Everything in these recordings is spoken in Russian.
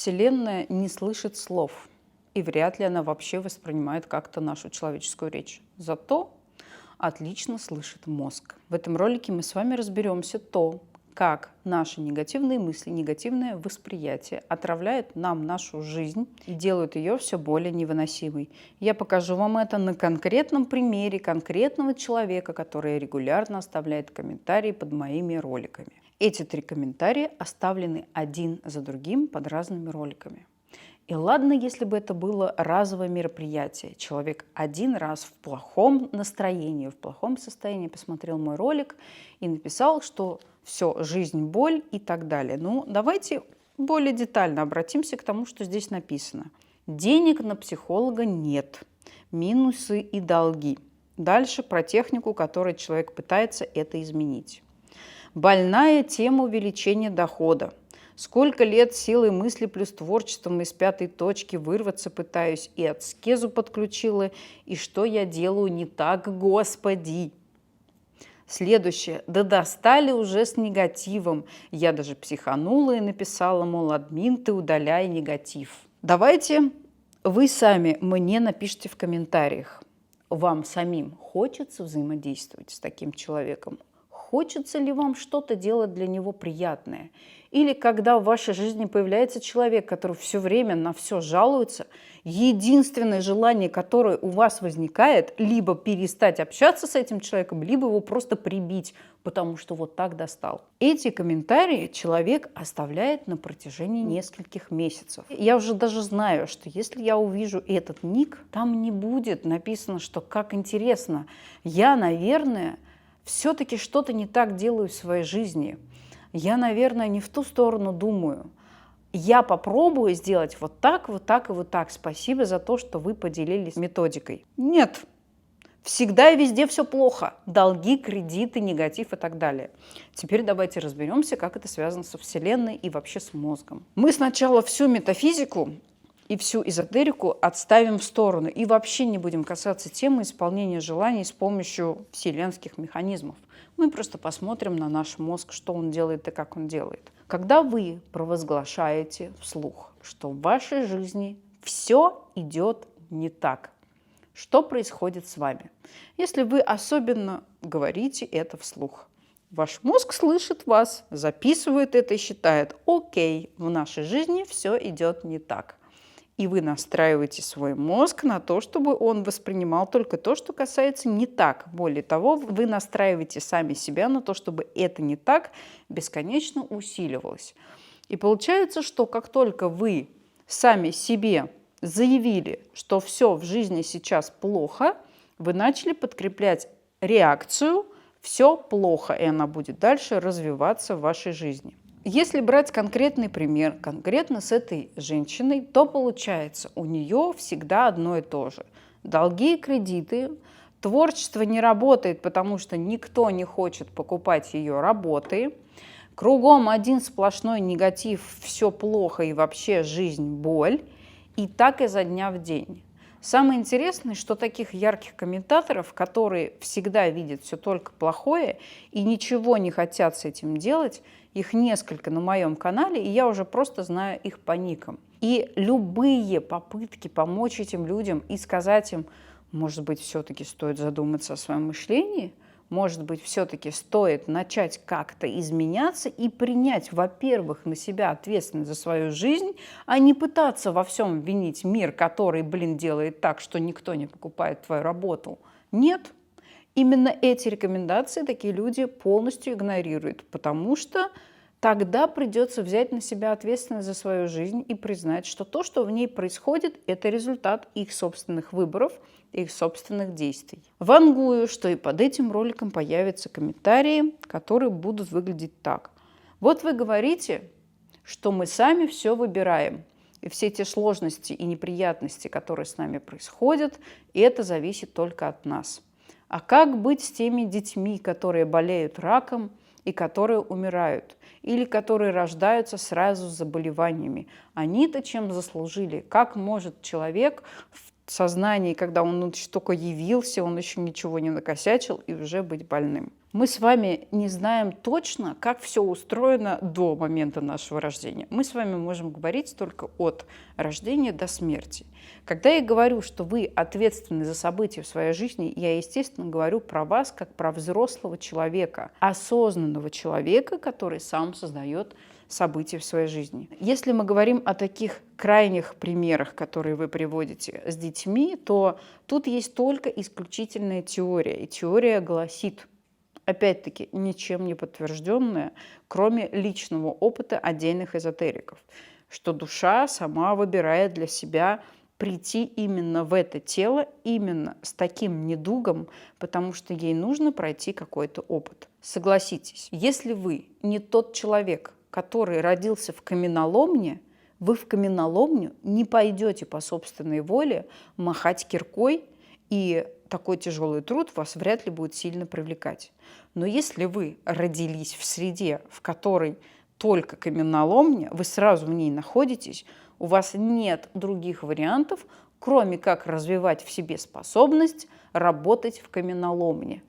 Вселенная не слышит слов, и вряд ли она вообще воспринимает как-то нашу человеческую речь. Зато отлично слышит мозг. В этом ролике мы с вами разберемся как наши негативные мысли, негативное восприятие отравляет нам нашу жизнь и делают ее все более невыносимой. Я покажу вам это на конкретном примере конкретного человека, который регулярно оставляет комментарии под моими роликами. Эти 3 комментария оставлены один за другим под разными роликами. И ладно, если бы это было разовое мероприятие. Человек один раз в плохом настроении, в плохом состоянии посмотрел мой ролик и написал, что все, жизнь, боль и так далее. Ну, давайте более детально обратимся к тому, что здесь написано. Денег на психолога нет, минусы и долги. Дальше про технику, которой человек пытается это изменить. Больная тема увеличения дохода. Сколько лет силой мысли плюс творчеством из 5-й точки вырваться пытаюсь, и аскезу подключила, и что я делаю не так, Господи. Следующее. Да достали уже с негативом. Я даже психанула и написала, мол, админ, ты удаляй негатив. Давайте вы сами мне напишите в комментариях. Вам самим хочется взаимодействовать с таким человеком? Хочется ли вам что-то делать для него приятное? Или когда в вашей жизни появляется человек, который все время на все жалуется, единственное желание, которое у вас возникает, либо перестать общаться с этим человеком, либо его просто прибить, потому что вот так достал. Эти комментарии человек оставляет на протяжении нескольких месяцев. Я уже даже знаю, что если я увижу этот ник, там не будет написано, что как интересно. Я, наверное, все-таки что-то не так делаю в своей жизни. Я, наверное, не в ту сторону думаю. Я попробую сделать вот так, вот так и вот так. Спасибо за то, что вы поделились методикой. Нет. Всегда и везде все плохо. Долги, кредиты, негатив и так далее. Теперь давайте разберемся, как это связано со Вселенной и вообще с мозгом. Мы сначала всю метафизику и всю эзотерику отставим в сторону и вообще не будем касаться темы исполнения желаний с помощью вселенских механизмов. Мы просто посмотрим на наш мозг, что он делает и как он делает. Когда вы провозглашаете вслух, что в вашей жизни все идет не так, что происходит с вами? Если вы особенно говорите это вслух, ваш мозг слышит вас, записывает это и считает, окей, в нашей жизни все идет не так. И вы настраиваете свой мозг на то, чтобы он воспринимал только то, что касается не так. Более того, вы настраиваете сами себя на то, чтобы это не так бесконечно усиливалось. И получается, что как только вы сами себе заявили, что все в жизни сейчас плохо, вы начали подкреплять реакцию «все плохо», и она будет дальше развиваться в вашей жизни. Если брать конкретный пример, конкретно с этой женщиной, то получается, у нее всегда одно и то же. Долги и кредиты, творчество не работает, потому что никто не хочет покупать ее работы, кругом один сплошной негатив, все плохо и вообще жизнь боль, и так изо дня в день. Самое интересное, что таких ярких комментаторов, которые всегда видят все только плохое и ничего не хотят с этим делать, их несколько на моем канале, и я уже просто знаю их по никам. И любые попытки помочь этим людям и сказать им, может быть, все-таки стоит задуматься о своем мышлении, может быть, все-таки стоит начать как-то изменяться и принять, во-первых, на себя ответственность за свою жизнь, а не пытаться во всем винить мир, который, делает так, что никто не покупает твою работу. Нет. Именно эти рекомендации такие люди полностью игнорируют, потому что тогда придется взять на себя ответственность за свою жизнь и признать, что то, что в ней происходит, это результат их собственных выборов, их собственных действий. Вангую, что и под этим роликом появятся комментарии, которые будут выглядеть так. Вот вы говорите, что мы сами все выбираем, и все те сложности и неприятности, которые с нами происходят, и это зависит только от нас. А как быть с теми детьми, которые болеют раком и которые умирают, или которые рождаются сразу с заболеваниями? Они-то чем заслужили? Как может человек в сознании, когда он еще только явился, он еще ничего не накосячил, и уже быть больным? Мы с вами не знаем точно, как все устроено до момента нашего рождения. Мы с вами можем говорить только от рождения до смерти. Когда я говорю, что вы ответственны за события в своей жизни, я, естественно, говорю про вас как про взрослого человека, осознанного человека, который сам создает события в своей жизни. Если мы говорим о таких крайних примерах, которые вы приводите с детьми, то тут есть только исключительная теория. И теория гласит, опять-таки, ничем не подтвержденная, кроме личного опыта отдельных эзотериков, что душа сама выбирает для себя прийти именно в это тело, именно с таким недугом, потому что ей нужно пройти какой-то опыт. Согласитесь, если вы не тот человек, который родился в каменоломне, вы в каменоломню не пойдете по собственной воле махать киркой, и такой тяжелый труд вас вряд ли будет сильно привлекать. Но если вы родились в среде, в которой только каменоломня, вы сразу в ней находитесь, у вас нет других вариантов, кроме как развивать в себе способность работать в каменоломне.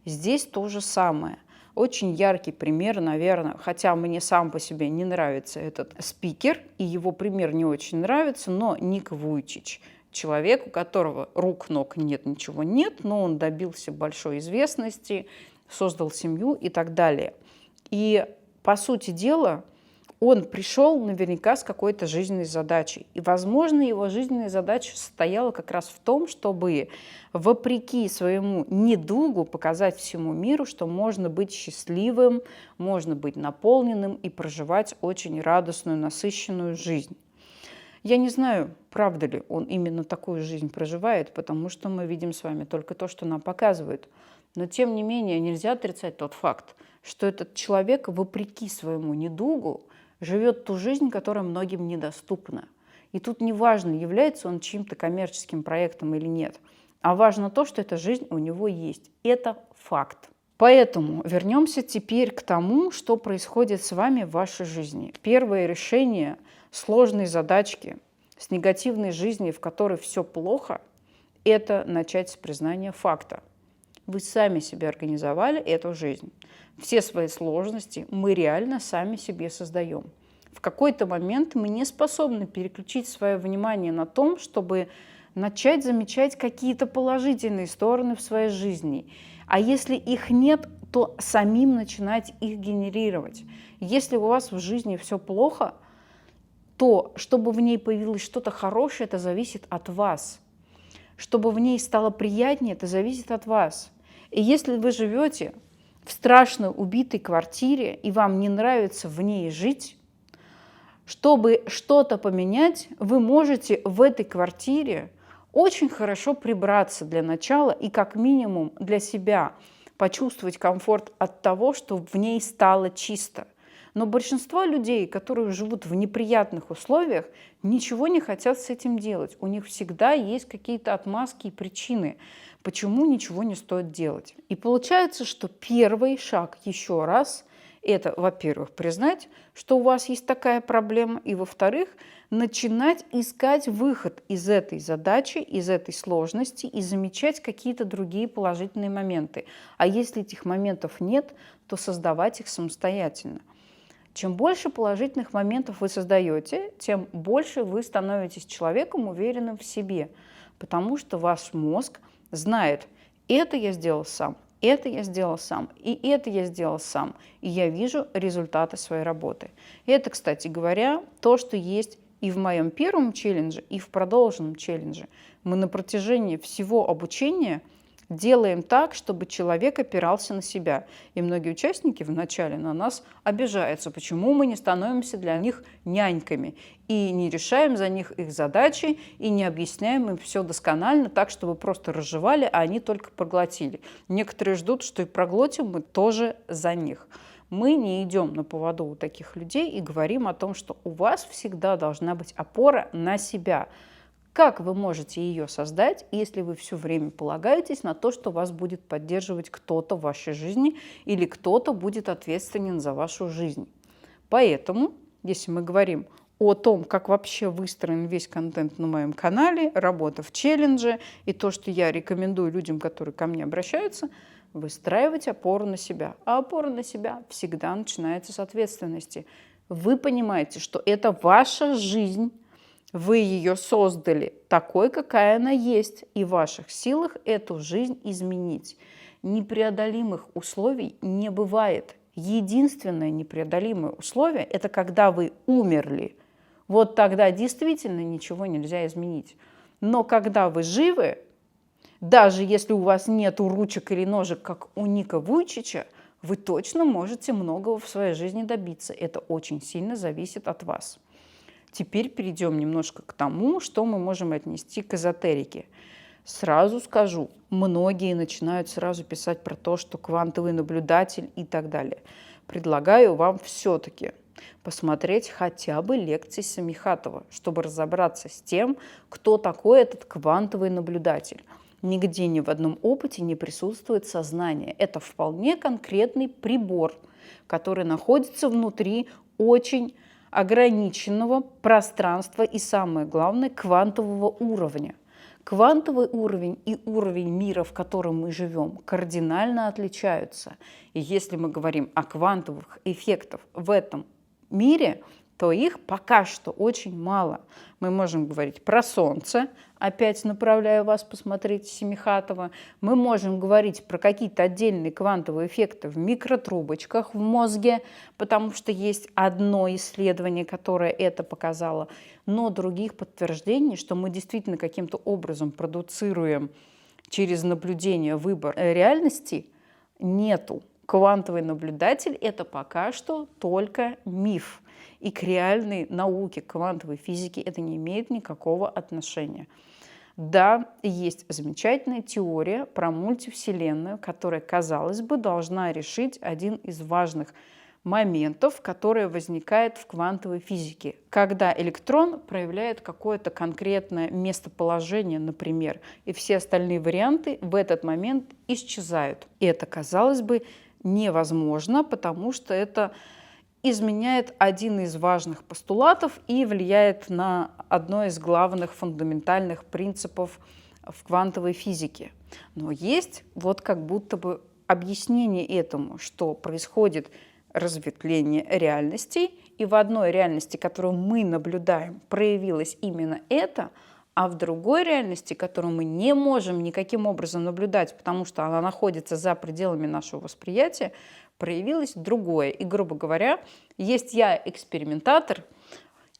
Здесь то же самое. Очень яркий пример, наверное, хотя мне сам по себе не нравится этот спикер, и его пример не очень нравится, но Ник Вуйчич. Человек, у которого рук, ног нет, ничего нет, но он добился большой известности, создал семью и так далее. И, по сути дела, он пришел наверняка с какой-то жизненной задачей. И, возможно, его жизненная задача состояла как раз в том, чтобы, вопреки своему недугу, показать всему миру, что можно быть счастливым, можно быть наполненным и проживать очень радостную, насыщенную жизнь. Я не знаю, правда ли он именно такую жизнь проживает, потому что мы видим с вами только то, что нам показывают. Но, тем не менее, нельзя отрицать тот факт, что этот человек, вопреки своему недугу, живет ту жизнь, которая многим недоступна. И тут не важно, является он чьим-то коммерческим проектом или нет, а важно то, что эта жизнь у него есть. Это факт. Поэтому вернемся теперь к тому, что происходит с вами в вашей жизни. Первое решение сложной задачки с негативной жизни, в которой все плохо, это начать с признания факта. Вы сами себе организовали эту жизнь. Все свои сложности мы реально сами себе создаем. В какой-то момент мы не способны переключить свое внимание на том, чтобы начать замечать какие-то положительные стороны в своей жизни. А если их нет, то самим начинать их генерировать. Если у вас в жизни все плохо, то чтобы в ней появилось что-то хорошее, это зависит от вас. Чтобы в ней стало приятнее, это зависит от вас. И если вы живете в страшно убитой квартире, и вам не нравится в ней жить, чтобы что-то поменять, вы можете в этой квартире очень хорошо прибраться для начала и как минимум для себя почувствовать комфорт от того, что в ней стало чисто. Но большинство людей, которые живут в неприятных условиях, ничего не хотят с этим делать. У них всегда есть какие-то отмазки и причины, почему ничего не стоит делать. И получается, что первый шаг еще раз – это, во-первых, признать, что у вас есть такая проблема, и, во-вторых, начинать искать выход из этой задачи, из этой сложности и замечать какие-то другие положительные моменты. А если этих моментов нет, то создавать их самостоятельно. Чем больше положительных моментов вы создаете, тем больше вы становитесь человеком, уверенным в себе, потому что ваш мозг знает, это я сделал сам, это я сделал сам, и это я сделал сам, и я вижу результаты своей работы. И это, кстати говоря, то, что есть и в моем первом челлендже, и в продолженном челлендже. Мы на протяжении всего обучения делаем так, чтобы человек опирался на себя. И многие участники вначале на нас обижаются, почему мы не становимся для них няньками и не решаем за них их задачи и не объясняем им все досконально так, чтобы просто разжевали, а они только проглотили. Некоторые ждут, что и проглотим мы тоже за них. Мы не идем на поводу у таких людей и говорим о том, что у вас всегда должна быть опора на себя. Как вы можете ее создать, если вы все время полагаетесь на то, что вас будет поддерживать кто-то в вашей жизни или кто-то будет ответственен за вашу жизнь? Поэтому, если мы говорим о том, как вообще выстроен весь контент на моем канале, работа в челлендже и то, что я рекомендую людям, которые ко мне обращаются, выстраивать опору на себя. А опора на себя всегда начинается с ответственности. Вы понимаете, что это ваша жизнь, вы ее создали такой, какая она есть, и в ваших силах эту жизнь изменить. Непреодолимых условий не бывает. Единственное непреодолимое условие – это когда вы умерли. Вот тогда действительно ничего нельзя изменить. Но когда вы живы, даже если у вас нет ручек или ножек, как у Ника Вуйчича, вы точно можете многого в своей жизни добиться. Это очень сильно зависит от вас. Теперь перейдем немножко к тому, что мы можем отнести к эзотерике. Сразу скажу, многие начинают сразу писать про то, что квантовый наблюдатель и так далее. Предлагаю вам все-таки посмотреть хотя бы лекции Самихатова, чтобы разобраться с тем, кто такой этот квантовый наблюдатель. Нигде ни в одном опыте не присутствует сознание. Это вполне конкретный прибор, который находится внутри очень ограниченного пространства и, самое главное, квантового уровня. Квантовый уровень и уровень мира, в котором мы живем, кардинально отличаются. И если мы говорим о квантовых эффектах в этом мире, то их пока что очень мало. Мы можем говорить про Солнце, опять направляю вас посмотреть Семихатова. Мы можем говорить про какие-то отдельные квантовые эффекты в микротрубочках в мозге, потому что есть одно исследование, которое это показало. Но других подтверждений, что мы действительно каким-то образом продуцируем через наблюдение выбор реальности, нету. Квантовый наблюдатель – это пока что только миф. И к реальной науке, к квантовой физике это не имеет никакого отношения. Да, есть замечательная теория про мультивселенную, которая, казалось бы, должна решить один из важных моментов, который возникает в квантовой физике. Когда электрон проявляет какое-то конкретное местоположение, например, и все остальные варианты в этот момент исчезают. И это, казалось бы, невозможно, потому что это изменяет один из важных постулатов и влияет на одно из главных фундаментальных принципов в квантовой физике. Но есть вот как будто бы объяснение этому, что происходит разветвление реальностей, и в одной реальности, которую мы наблюдаем, проявилось именно это, а в другой реальности, которую мы не можем никаким образом наблюдать, потому что она находится за пределами нашего восприятия, проявилось другое. И, грубо говоря, есть я экспериментатор,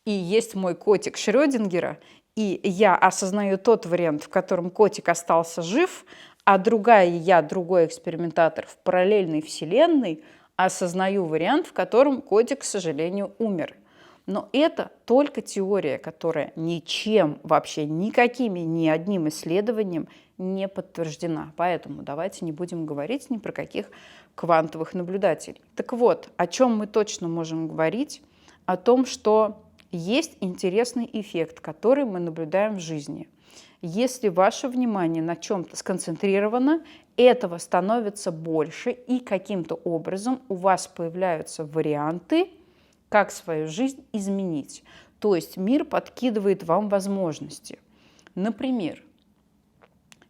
и есть мой котик Шрёдингера, и я осознаю тот вариант, в котором котик остался жив, а другая я, другой экспериментатор в параллельной вселенной, осознаю вариант, в котором котик, к сожалению, умер. Но это только теория, которая ничем, вообще никакими, ни одним исследованием не подтверждена. Поэтому давайте не будем говорить ни про каких квантовых наблюдателей. Так вот, о чем мы точно можем говорить? О том, что есть интересный эффект, который мы наблюдаем в жизни. Если ваше внимание на чем-то сконцентрировано, этого становится больше, и каким-то образом у вас появляются варианты, как свою жизнь изменить. То есть мир подкидывает вам возможности. Например,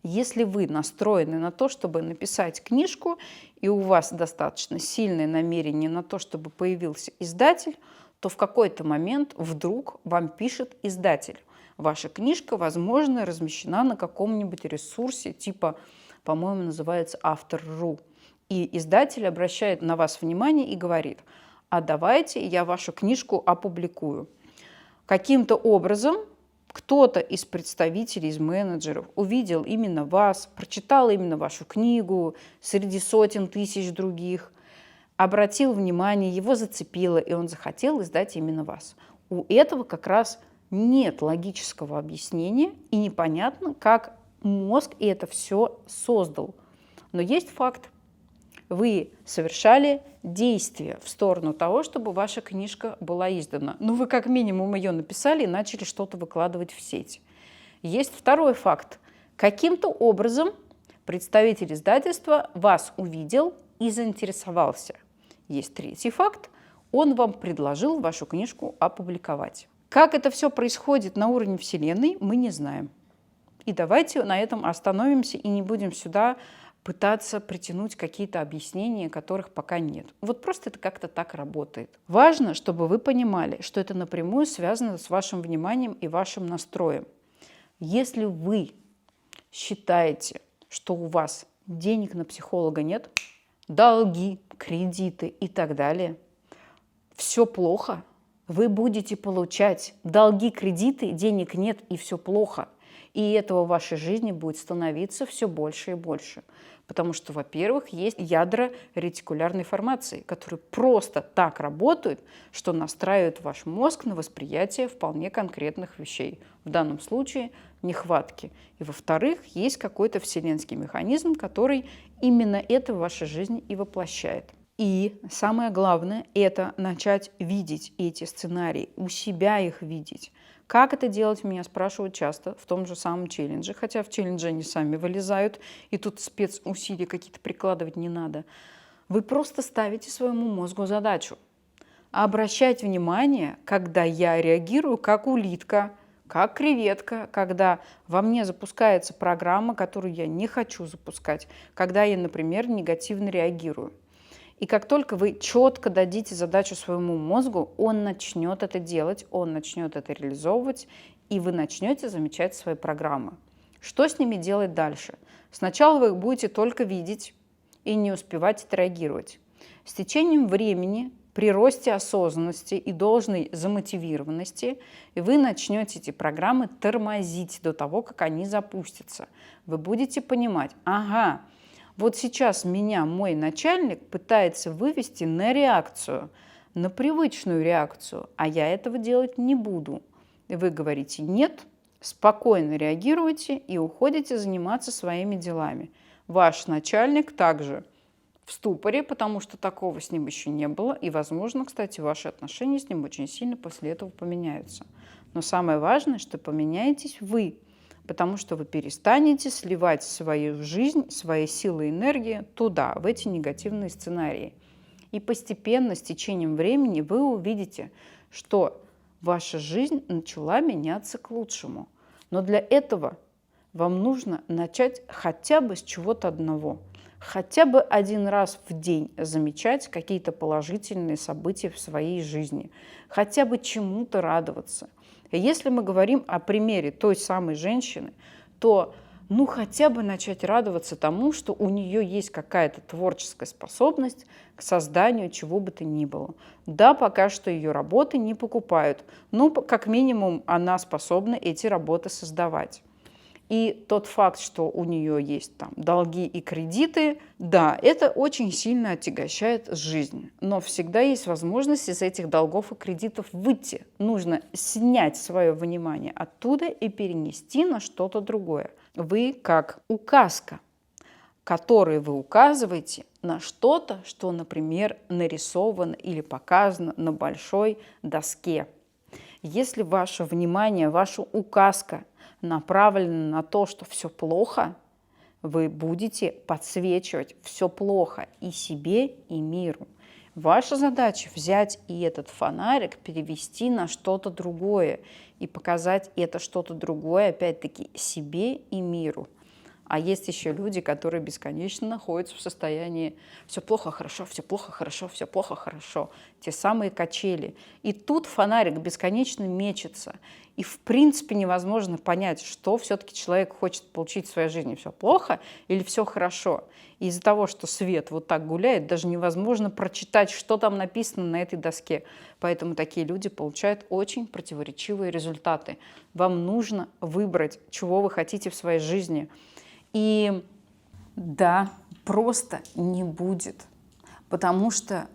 если вы настроены на то, чтобы написать книжку, и у вас достаточно сильное намерение на то, чтобы появился издатель, то в какой-то момент вдруг вам пишет издатель. Ваша книжка, возможно, размещена на каком-нибудь ресурсе, типа, по-моему, называется Автор.ру. И издатель обращает на вас внимание и говорит: а давайте я вашу книжку опубликую. Каким-то образом кто-то из представителей, из менеджеров увидел именно вас, прочитал именно вашу книгу среди сотен тысяч других, обратил внимание, его зацепило, и он захотел издать именно вас. У этого как раз нет логического объяснения, и непонятно, как мозг это все создал. Но есть факт. Вы совершали действие в сторону того, чтобы ваша книжка была издана. Ну, вы как минимум ее написали и начали что-то выкладывать в сеть. Есть второй факт. Каким-то образом представитель издательства вас увидел и заинтересовался. Есть третий факт. Он вам предложил вашу книжку опубликовать. Как это все происходит на уровне Вселенной, мы не знаем. И давайте на этом остановимся и не будем сюда пытаться притянуть какие-то объяснения, которых пока нет. Вот просто это как-то так работает. Важно, чтобы вы понимали, что это напрямую связано с вашим вниманием и вашим настроем. Если вы считаете, что у вас денег на психолога нет, долги, кредиты и так далее, все плохо, вы будете получать долги, кредиты, денег нет и все плохо. И этого в вашей жизни будет становиться все больше и больше. Потому что, во-первых, есть ядра ретикулярной формации, которые просто так работают, что настраивают ваш мозг на восприятие вполне конкретных вещей. В данном случае нехватки. И, во-вторых, есть какой-то вселенский механизм, который именно это в вашей жизни и воплощает. И самое главное – это начать видеть эти сценарии, у себя их видеть. Как это делать, меня спрашивают часто в том же самом челлендже, хотя в челлендже они сами вылезают, и тут спецусилия какие-то прикладывать не надо. Вы просто ставите своему мозгу задачу обращать внимание, когда я реагирую как улитка, как креветка, когда во мне запускается программа, которую я не хочу запускать, когда я, например, негативно реагирую. И как только вы четко дадите задачу своему мозгу, он начнет это делать, он начнет это реализовывать, и вы начнете замечать свои программы. Что с ними делать дальше? Сначала вы их будете только видеть и не успевать отреагировать. С течением времени, при росте осознанности и должной замотивированности, вы начнете эти программы тормозить до того, как они запустятся. Вы будете понимать, ага, вот сейчас меня мой начальник пытается вывести на реакцию, на привычную реакцию, а я этого делать не буду. И вы говорите «нет», спокойно реагируете и уходите заниматься своими делами. Ваш начальник также в ступоре, потому что такого с ним еще не было, и, возможно, кстати, ваши отношения с ним очень сильно после этого поменяются. Но самое важное, что поменяетесь вы, потому что вы перестанете сливать свою жизнь, свои силы и энергии туда, в эти негативные сценарии. И постепенно, с течением времени, вы увидите, что ваша жизнь начала меняться к лучшему. Но для этого вам нужно начать хотя бы с чего-то одного. Хотя бы один раз в день замечать какие-то положительные события в своей жизни. Хотя бы чему-то радоваться. И если мы говорим о примере той самой женщины, то хотя бы начать радоваться тому, что у нее есть какая-то творческая способность к созданию чего бы то ни было. Да, пока что ее работы не покупают, но как минимум она способна эти работы создавать. И тот факт, что у нее есть там долги и кредиты, да, это очень сильно отягощает жизнь. Но всегда есть возможность из этих долгов и кредитов выйти. Нужно снять свое внимание оттуда и перенести на что-то другое. Вы как указка, которой вы указываете на что-то, что, например, нарисовано или показано на большой доске. Если ваше внимание, ваша указка направлена на то, что все плохо, вы будете подсвечивать все плохо и себе, и миру. Ваша задача взять и этот фонарик перевести на что-то другое и показать это что-то другое, опять-таки, себе и миру. А есть еще люди, которые бесконечно находятся в состоянии «все плохо, хорошо, все плохо, хорошо, все плохо, хорошо». Те самые качели. И тут фонарик бесконечно мечется. И в принципе невозможно понять, что все-таки человек хочет получить в своей жизни. Все плохо или все хорошо. И из-за того, что свет вот так гуляет, даже невозможно прочитать, что там написано на этой доске. Поэтому такие люди получают очень противоречивые результаты. Вам нужно выбрать, чего вы хотите в своей жизни. И да, просто не будет, потому что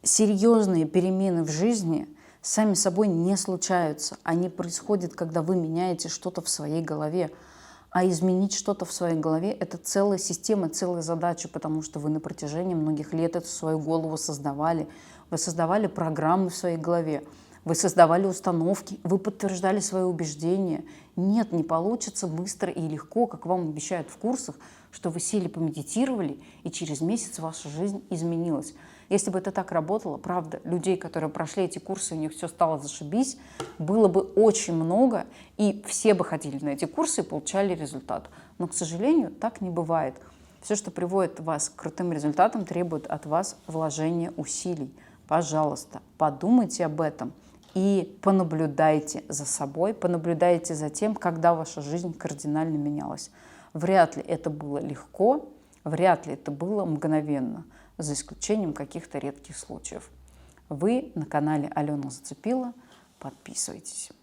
серьезные перемены в жизни сами собой не случаются. Они происходят, когда вы меняете что-то в своей голове. А изменить что-то в своей голове – это целая система, целая задача, потому что вы на протяжении многих лет эту свою голову создавали. Вы создавали программы в своей голове. Вы создавали установки, вы подтверждали свои убеждения. Нет, не получится быстро и легко, как вам обещают в курсах, что вы сели, помедитировали, и через месяц ваша жизнь изменилась. Если бы это так работало, правда, людей, которые прошли эти курсы, у них все стало зашибись, было бы очень много, и все бы ходили на эти курсы и получали результат. Но, к сожалению, так не бывает. Все, что приводит вас к крутым результатам, требует от вас вложения усилий. Пожалуйста, подумайте об этом и понаблюдайте за собой, понаблюдайте за тем, когда ваша жизнь кардинально менялась. Вряд ли это было легко, вряд ли это было мгновенно, за исключением каких-то редких случаев. Вы на канале Алена Зацепила. Подписывайтесь.